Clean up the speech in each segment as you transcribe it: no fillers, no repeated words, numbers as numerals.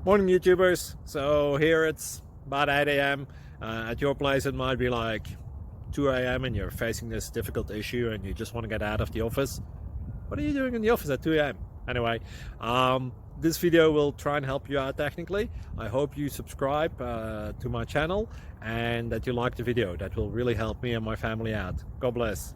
Morning YouTubers. So here it's about 8 a.m. At your place it might be like 2 a.m. and you're facing this difficult issue and you just want to get out of the office. What are you doing in the office at 2 a.m.? Anyway, this video will try and help you out technically. I hope you subscribe to my channel and that you like the video. That will really help me and my family out. God bless.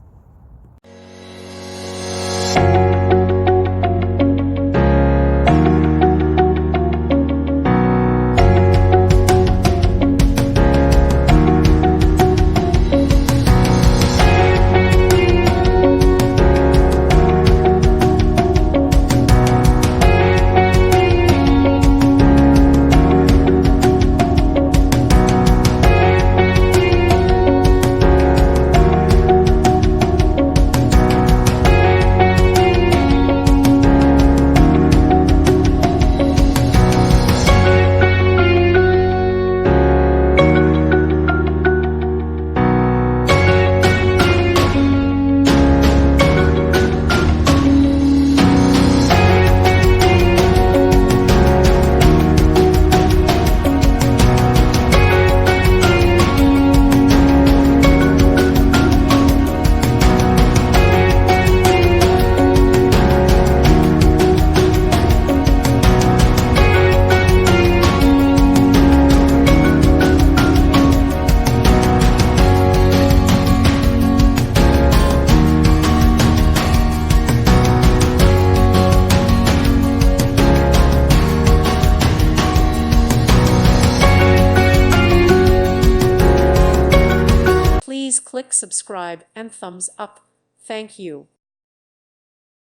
Please click subscribe and thumbs up. Thank you.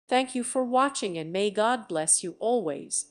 Thank you for watching and may God bless you always.